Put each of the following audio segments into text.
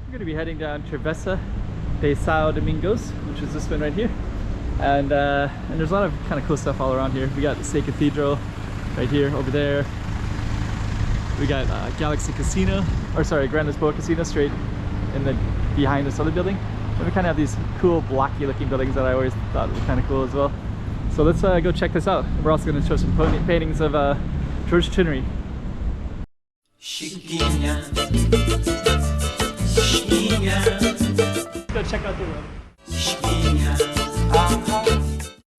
We're going to be heading down Travessa de São Domingos, which is this one right here. And there's a lot of kind of cool stuff all around here. We got the State Cathedral right here, over there. We got Galaxy Casino, or sorry, Grand Lisboa Casino straight in the behind this other building. And we kind of have these cool blocky looking buildings that I always thought were kind of cool as well. So let's go check this out. We're also going to show some paintings of George Chinnery. Chiquinha, Chiquinha. Let's go check out the room.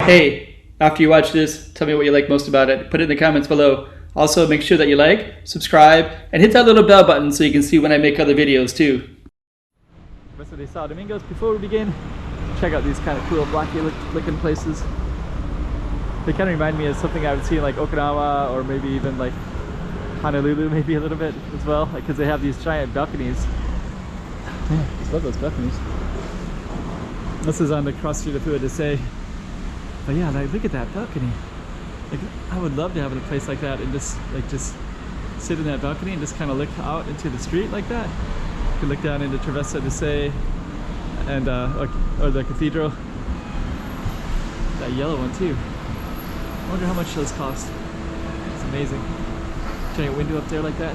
Hey, after you watch this, tell me what you like most about it. Put it in the comments below. Also, make sure that you like, subscribe, and hit that little bell button so you can see when I make other videos too. Travessa de São Domingos. Before we begin, check out these kind of cool blocky looking places. They kind of remind me of something I would see in like Okinawa, or maybe even like Honolulu, maybe a little bit as well, because they have these giant balconies. Man, I just love those balconies. This is on the cross street of Rua de Sé. But yeah, like, look at that balcony. Like, I would love to have a place like that and just sit in that balcony and just kind of look out into the street like that. You can look down into Travessa de Sé and or the cathedral. That yellow one too. I wonder how much those cost. It's amazing. Giant window up there like that.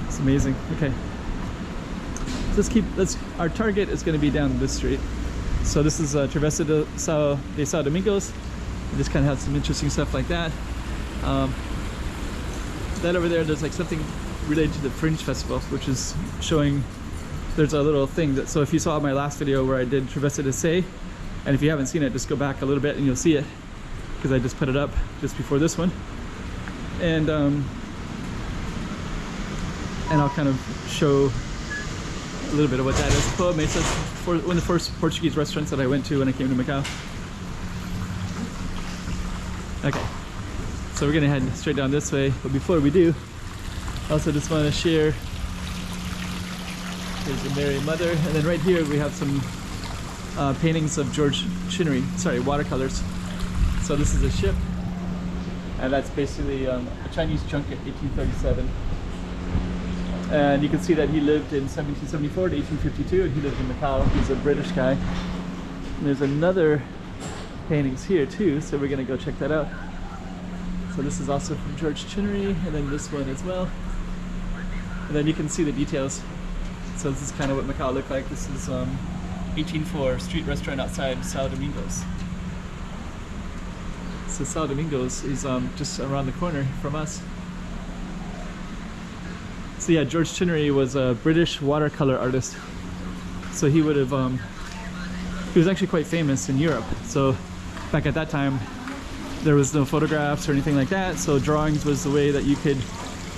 It's amazing. Okay. Our target is going to be down this street. So this is Travessa de São Domingos. We just kind of have some interesting stuff like that. That over there, there's like something related to the Fringe Festival, which is showing. There's a little thing that. So if you saw my last video where I did Travessa de Sé, and if you haven't seen it, just go back a little bit and you'll see it, because I just put it up just before this one. And I'll kind of show a little bit of what that is. Pão Mesa, one of the first Portuguese restaurants that I went to when I came to Macau. Okay, so we're gonna head straight down this way, but before we do, I also just want to share. There's the Mary Mother, and then right here we have some paintings of George Chinnery. Sorry, watercolors. So this is a ship, and that's basically a Chinese junket, 1837. And you can see that he lived in 1774 to 1852, and he lived in Macau. He's a British guy. And there's another paintings here too, so we're gonna go check that out. So this is also from George Chinnery, and then this one as well. And then you can see the details. So this is kind of what Macau looked like. This is 1804 street restaurant outside São Domingos. So São Domingos is just around the corner from us. So yeah, George Chinnery was a British watercolor artist. So he would have, he was actually quite famous in Europe. So back at that time, there was no photographs or anything like that. So drawings was the way that you could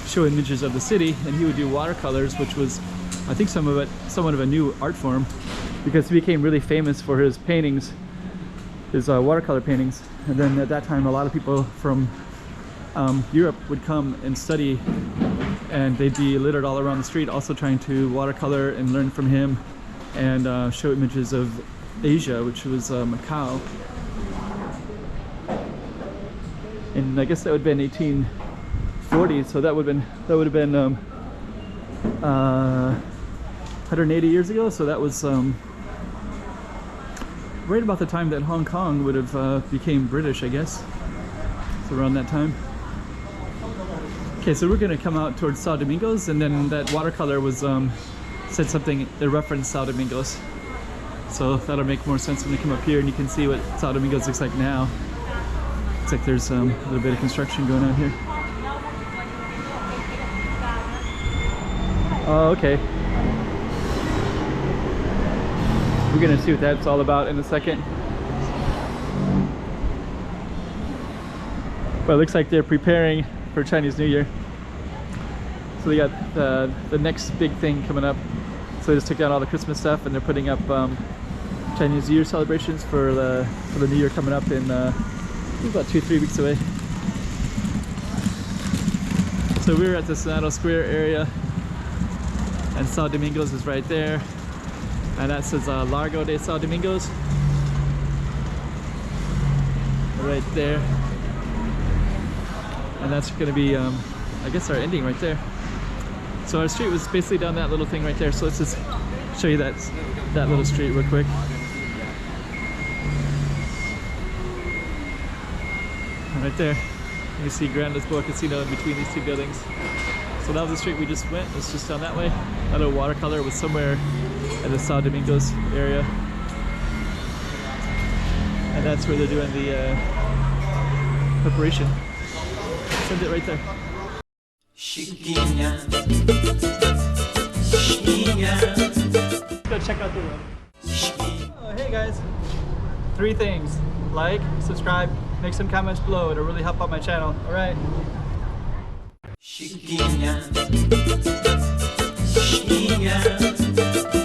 show images of the city. And he would do watercolors, which was, I think, somewhat of a new art form, because he became really famous for his paintings, his watercolor paintings. And then at that time, a lot of people from Europe would come and study, and they'd be littered all around the street also trying to watercolor and learn from him and show images of Asia, which was Macau. And I guess that would have been 1840, so that would have been 180 years ago. So that was right about the time that Hong Kong would have became British, I guess. So around that time. Okay, so we're gonna come out towards São Domingos, and then that watercolor was said something that referenced São Domingos. So that'll make more sense when we come up here and you can see what São Domingos looks like now. Looks like there's a little bit of construction going on here. Oh, okay. We're gonna see what that's all about in a second. But it looks like they're preparing for Chinese New Year. So they got the next big thing coming up. So they just took down all the Christmas stuff and they're putting up Chinese New Year celebrations for the New Year coming up in about 2-3 weeks away. So we're at the Senado Square area, and São Domingos is right there, and that says Largo de São Domingos right there. And that's going to be, I guess, our ending right there. So our street was basically down that little thing right there. So let's just show you that little street real quick. Right there, you see Grand Lisboa Casino in between these two buildings. So that was the street we just went. It's just down that way. That little watercolor was somewhere in the São Domingos area. And that's where they're doing the preparation. Send it right there. Chiquinha, Chiquinha. Go check out the room. Oh, hey guys. 3 things. Like, subscribe, make some comments below. It'll really help out my channel. Alright. Chiquinha, Chiquinha.